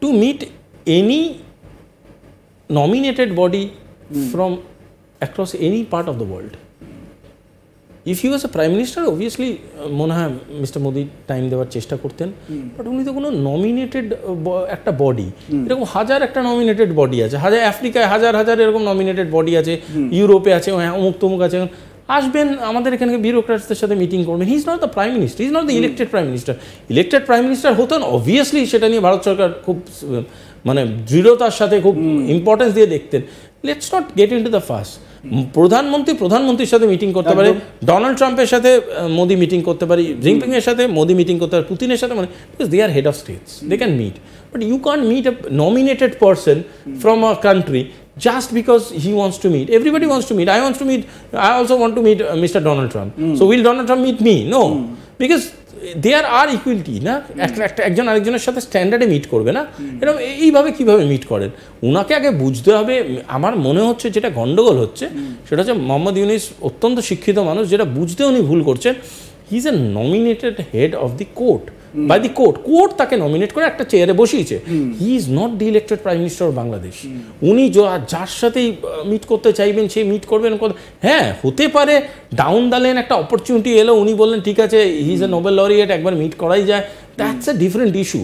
to meet any nominated body from across any part of the world. If he was a prime minister, obviously মনে হয় mister Modi time দেওয়ার চেষ্টা করতেন, but উনি তো কোনো নমিনেটেড একটা বডি, এরকম হাজার একটা নমিনেটেড বডি আছে, হাজার আফ্রিকায় হাজার হাজার এরকম নমিনেটেড বডি আছে, ইউরোপে আছে, অমুক তমুক আছে, আসবেন আমাদের এখানে বিউরোক্রাটসদের সাথে মিটিং করবেন। হি is not the prime minister, he is not the elected prime minister. Elected prime minister হতেন, অবভিয়াসলি সেটা নিয়ে ভারত সরকার খুব মানে দৃঢ়তার সাথে খুব ইম্পর্টেন্স দিয়ে দেখতেন। Let's not get into the first. প্রধানমন্ত্রীর সাথে মিটিং করতে পারে, ডোনাল্ড ট্রাম্পের সাথে মোদি মিটিং করতে পারে, জিনপিং এর সাথে মোদি মিটিং করতে পারে, পুতিনের সাথে, মানে because they are head of states, they can meet. But you can't meet a nominated person from a country just because he wants to meet. Everybody wants to meet. I also want to meet Mr. Donald Trump. So will Donald Trump meet me? No. Because there are equality, না? একজন আরেকজনের সাথে স্ট্যান্ডার্ডে meet করবে না, এরকম এইভাবে কীভাবে meet করেন ওনাকে আগে বুঝতে হবে। আমার মনে হচ্ছে যেটা গণ্ডগোল হচ্ছে সেটা হচ্ছে মোহাম্মদ ইউনূস অত্যন্ত শিক্ষিত মানুষ, যেটা বুঝতে উনি ভুল করছেন। He is a nominated head of the court, by the court তাকে নমিনেট করে একটা চেয়ারে বসিয়েছে। He is not the elected prime minister of Bangladesh. উনি যার সাথেই মিট করতে চাইবেন সে মিট করবেন। হ্যাঁ, হতে পারে ডাউন দ্য লেন একটা অপরচুনিটি এলো, উনি বললেন ঠিক আছে he is a Nobel laureate, একবার মিট করাই যায়, that's a different issue.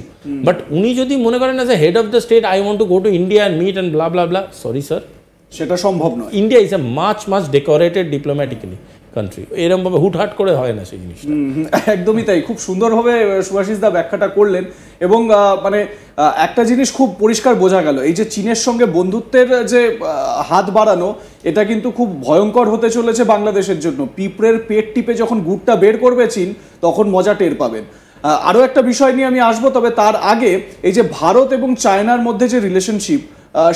But উনি যদি মনে করেন as a head of the state I want to go to India and meet and blah blah blah, sorry sir, সেটা সম্ভব নয়। India is a much decorated diplomatically country, এরকমভাবে হুটহাট করে হয় না সেই জিনিসটা। একদমই তাই, খুব সুন্দরভাবে সুভাষিস দা ব্যাখ্যাটা করলেন। এবং মানে একটা জিনিস খুব পরিষ্কার বোঝা গেল, এই যে চীনের সঙ্গে বন্ধুত্বের যে হাত বাড়ানো, এটা কিন্তু খুব ভয়ঙ্কর হতে চলেছে বাংলাদেশের জন্য। পিঁপড়ের পেট টিপে যখন গুড়টা বের করবে চীন, তখন মজা টের পাবেন। আরও একটা বিষয় নিয়ে আমি আসবো, তবে তার আগে এই যে ভারত এবং চায়নার মধ্যে যে রিলেশনশিপ,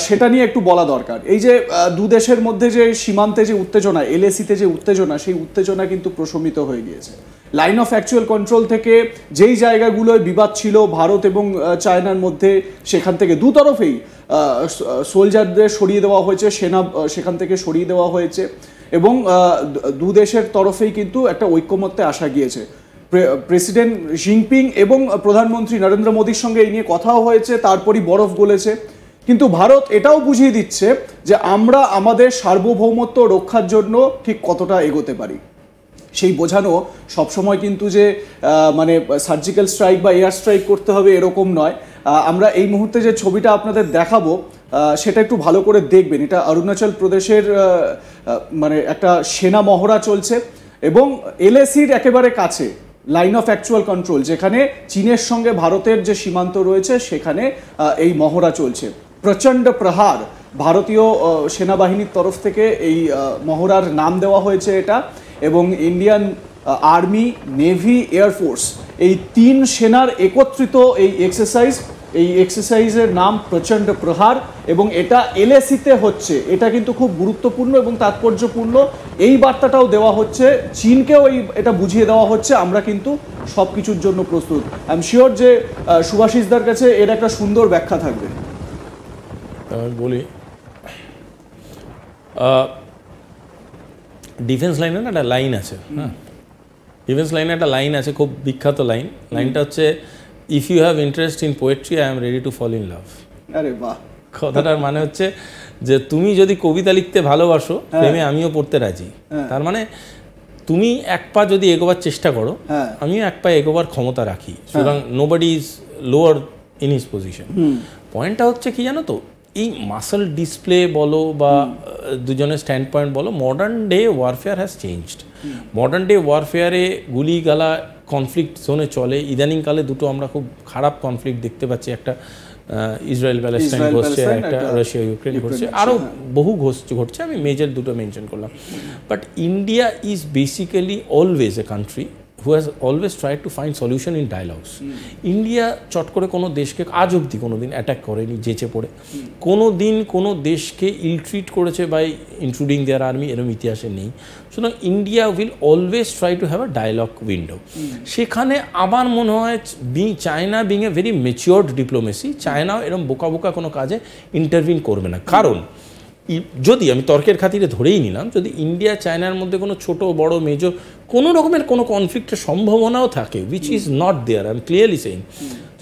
সেটা নিয়ে একটু বলা দরকার। এই যে দু দেশের মধ্যে যে সীমান্তে যে উত্তেজনা, এলএসিতে যে উত্তেজনা, সেই উত্তেজনা কিন্তু প্রশমিত হয়ে গিয়েছে। লাইন অফ অ্যাকচুয়াল কন্ট্রোল থেকে যেই জায়গাগুলোয় বিবাদ ছিল ভারত এবং চায়নার মধ্যে, সেখান থেকে দুতরফেই সোলজারদের সরিয়ে দেওয়া হয়েছে, সেনা সেখান থেকে সরিয়ে দেওয়া হয়েছে, এবং দু দেশের তরফেই কিন্তু একটা ঐক্যমত্যে আসা গিয়েছে। প্রেসিডেন্ট জিনপিং এবং প্রধানমন্ত্রী নরেন্দ্র মোদীর সঙ্গে এই নিয়ে কথাও হয়েছে, তারপরই বরফ গলেছে। কিন্তু ভারত এটাও বুঝিয়ে দিচ্ছে যে আমরা আমাদের সার্বভৌমত্ব রক্ষার জন্য ঠিক কতটা এগোতে পারি। সেই বোঝানো সবসময় কিন্তু যে মানে সার্জিক্যাল স্ট্রাইক বা এয়ার স্ট্রাইক করতে হবে এরকম নয়। আমরা এই মুহূর্তে যে ছবিটা আপনাদের দেখাবো সেটা একটু ভালো করে দেখবেন। এটা অরুণাচল প্রদেশের মানে একটা সেনা মহড়া চলছে, এবং এলএসির একেবারে কাছে লাইন অফ অ্যাকচুয়াল কন্ট্রোল, যেখানে চীনের সঙ্গে ভারতের যে সীমান্ত রয়েছে, সেখানে এই মহড়া চলছে। প্রচণ্ড প্রহার ভারতীয় সেনাবাহিনীর তরফ থেকে এই মহড়ার নাম দেওয়া হয়েছে এটা, এবং ইন্ডিয়ান আর্মি, নেভি, এয়ারফোর্স, এই তিন সেনার একত্রিত এই এক্সারসাইজের নাম প্রচণ্ড প্রহার, এবং এটা এলএসিতে হচ্ছে। এটা কিন্তু খুব গুরুত্বপূর্ণ এবং তাৎপর্যপূর্ণ। এই বার্তাটাও দেওয়া হচ্ছে, চীনকেও এটা বুঝিয়ে দেওয়া হচ্ছে আমরা কিন্তু সব কিছুর জন্য প্রস্তুত। আই এম শিওর যে সুভাষিসদার কাছে এর একটা সুন্দর ব্যাখ্যা থাকবে। আমি বলি, ডিফেন্স লাইনে না একটা লাইন আছে, হ্যাঁ, ডিফেন্স লাইনে একটা লাইন আছে, খুব বিখ্যাত লাইন। লাইনটা হচ্ছে, if you have interest in poetry I am ready to fall in love. আরে বাহ! কথাটার মানে হচ্ছে যে তুমি যদি কবিতা লিখতে ভালোবাসো, প্রেমে আমিও পড়তে রাজি। তার মানে তুমি এক পা যদি এগোবার চেষ্টা করো, আমিও এক পা এগোবার ক্ষমতা রাখি। সুতরাং nobody is lower in his position. পয়েন্টটা হচ্ছে কি জানো তো, এই মাসল ডিসপ্লে বলো বা দুজনের স্ট্যান্ড পয়েন্ট বলো, modern day warfare has changed. Modern day ওয়ারফেয়ারে গুলি গালা কনফ্লিক্ট জোনে চলে। ইদানিংকালে দুটো আমরা খুব খারাপ কনফ্লিক্ট দেখতে পাচ্ছি, একটা ইসরায়েল প্যালেস্টাইন ঘটছে, একটা রাশিয়া ইউক্রেন ঘটছে, আরও বহু ঘটছে। আমি মেজর দুটো মেনশন করলাম। But India is basically always a country who has always tried to find solution in dialogues. India চট করে কোনো দেশকে আজ অবধি কোনো দিন অ্যাটাক করেনি যেচে পড়ে, কোনো দিন কোনো দেশকে ইল ট্রিট করেছে বাই ইনক্লুডিং দেয়ার আর্মি, এরকম ইতিহাসে নেই। সুতরাং India will always try to have a dialogue window. সেখানে আমার মনে হয় China being a very matured diplomacy, চায়নাও এরকম বোকা বোকা কোনো কাজে ইন্টারভিন করবে না। কারণ যদি আমি তর্কের খাতিরে ধরেই নিলাম, যদি ইন্ডিয়া চায়নার মধ্যে কোনো ছোট বড় মেজর কোনো রকমের কোনো কনফ্লিক্টের সম্ভাবনাও থাকে, which is not there, I am clearly saying,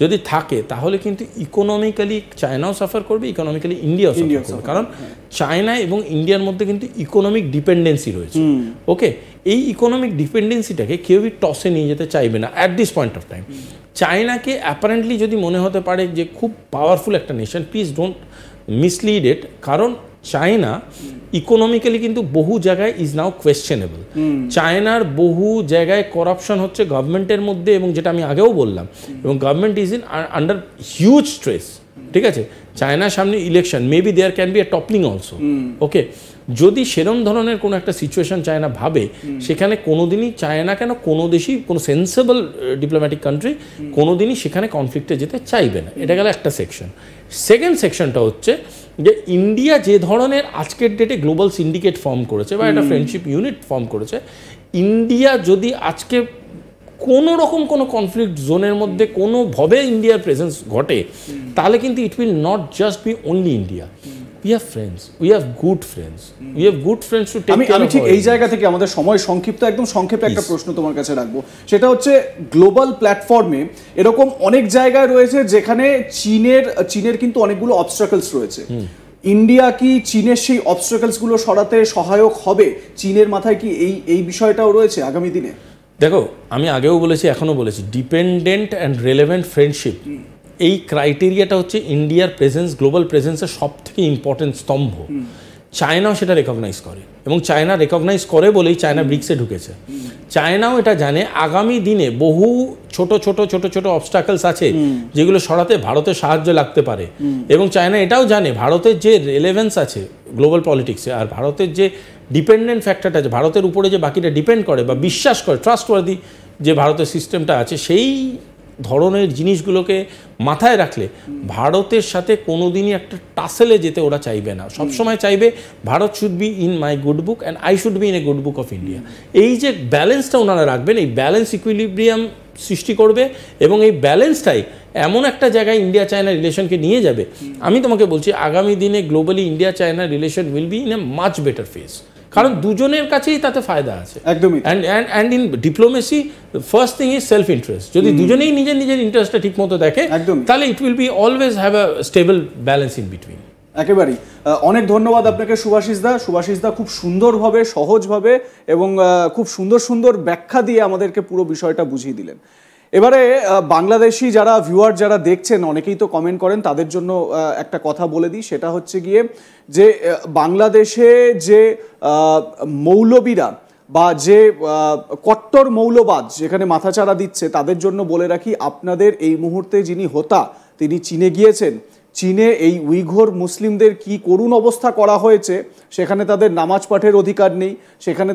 যদি থাকে তাহলে কিন্তু ইকোনমিক্যালি চায়নাও সাফার করবে, ইকোনমিক্যালি ইন্ডিয়াও সাফার করবে, কারণ চায়না এবং ইন্ডিয়ার মধ্যে কিন্তু ইকোনমিক ডিপেন্ডেন্সি রয়েছে। ওকে, এই ইকোনমিক ডিপেন্ডেন্সিটাকে কেউই টসে নিয়ে যেতে চাইবে না at this point of time. চায়নাকে অ্যাপারেন্টলি যদি মনে হতে পারে যে খুব পাওয়ারফুল একটা nation, please don't mislead it, কারণ চায়না ইকোনমিক্যালি কিন্তু বহু জায়গায় ইজ নাও কোয়েশ্চেনেবল। চায়নার বহু জায়গায় করাপশন হচ্ছে গভর্নমেন্টের মধ্যে, এবং যেটা আমি আগেও বললাম, এবং government is in under huge stress. ঠিক আছে, চায়নার সামনে election, maybe there can be a toppling also. Okay, যদি সেরম ধরনের কোনো একটা সিচুয়েশন চায়না ভাবে, সেখানে কোনোদিনই চায়না কেন কোনো দেশই, কোনো সেন্সেবল ডিপ্লোম্যাটিক কান্ট্রি কোনোদিনই সেখানে কনফ্লিক্টে যেতে চাইবে না। এটা গেল একটা সেকশন। সেকেন্ড সেকশনটা হচ্ছে যে ইন্ডিয়া যে ধরনের আজকের ডেটে গ্লোবাল সিন্ডিকেট ফর্ম করেছে বা একটা ফ্রেন্ডশিপ ইউনিট ফর্ম করেছে, ইন্ডিয়া যদি আজকে কোনো রকম কোনো কনফ্লিক্ট জোনের মধ্যে কোনোভাবে ইন্ডিয়ার প্রেজেন্স ঘটে, তাহলে কিন্তু it will not just be only India. We have friends. We have good friends. We have good friends to take care of. আমি ঠিক এই জায়গা থেকে আমাদের সময় সংক্ষিপ্ত, একদম সংক্ষেপে একটা প্রশ্ন তোমার কাছে রাখবো, সেটা হচ্ছে গ্লোবাল প্ল্যাটফর্মে এরকম অনেক জায়গায় রয়েছে যেখানে চীনের কিন্তু অনেকগুলো অবস্ট্রাকলস রয়েছে। ইন্ডিয়া কি চীনের সেই অবস্ট্রাকলস গুলো সরাতে সহায়ক হবে? চীনের মাথায় কি এই বিষয়টাও রয়েছে আগামী দিনে? দেখো, আমি আগেও বলেছি, এখনো বলেছি, ডিপেন্ডেন্ট অ্যান্ড রেলেভেন্ট ফ্রেন্ডশিপ, এই ক্রাইটেরিয়াটা হচ্ছে ইন্ডিয়ার প্রেজেন্স, গ্লোবাল প্রেজেন্সের সব থেকে ইম্পর্টেন্ট স্তম্ভ। চায়নাও সেটা রেকগনাইজ করে, এবং চায়না রেকগনাইজ করে বলেই চায়না ব্রিক্সে ঢুকেছে। চায়নাও এটা জানে আগামী দিনে বহু ছোট ছোট ছোট ছোট অবস্টাকলস আছে যেগুলো সরাতে ভারতের সাহায্য লাগতে পারে, এবং চায়না এটাও জানে ভারতের যে রেলেভেন্স আছে গ্লোবাল পলিটিক্সে, আর ভারতের যে ডিপেন্ডেন্ট ফ্যাক্টরটা আছে, ভারতের উপরে যে বাকিটা ডিপেন্ড করে বা বিশ্বাস করে, ট্রাস্টওয়ার্দি যে ভারতের সিস্টেমটা আছে, সেই ধরনের জিনিসগুলোকে মাথায় রাখলে ভারতের সাথে কোনোদিনই একটা টাসেলে যেতে ওরা চাইবে না। সবসময় চাইবে Bharat should be in my good book and I should be in a good book of India. এই যে ব্যালেন্সটা ওনারা রাখবেন, এই ব্যালেন্স ইকুইলিব্রিয়াম সৃষ্টি করবে, এবং এই ব্যালেন্সটাই এমন একটা জায়গায় ইন্ডিয়া চায়না রিলেশনকে নিয়ে যাবে। আমি তোমাকে বলছি, আগামী দিনে globally India China relation will be in a much better phase, কারণ দুজনের কাছেই তাতে ফায়দা আছে। একদমই। And in diplomacy first thing is self interest. যদি দুজনেই নিজের নিজের ইন্টারেস্টটা ঠিক মতো দেখে, তাহলে it will be always have a stable balance in between. একেবারেই। অনেক ধন্যবাদ আপনাকে সুভাষিস দা খুব সুন্দরভাবে, সহজভাবে এবং খুব সুন্দর সুন্দর ব্যাখ্যা দিয়ে আমাদেরকে পুরো বিষয়টা বুঝিয়ে দিলেন। এবারে বাংলাদেশি যারা ভিউয়ার যারা দেখছেন, অনেকেই তো কমেন্ট করেন, তাদের জন্য একটা কথা বলে দিই, সেটা হচ্ছে গিয়ে যে বাংলাদেশে যে মৌলবীরা বা যে কট্টর মৌলবাদ যেখানে মাথাচাড়া দিচ্ছে, তাদের জন্য বলে রাখি, আপনাদের এই মুহূর্তে যিনি হোতা, তিনি চীনে গিয়েছেন। চীনে এই উইঘুর মুসলিমদের কি করুণ অবস্থা করা হয়েছে, সেখানে তাদের নামাজ পাঠের অধিকার নেই, সেখানে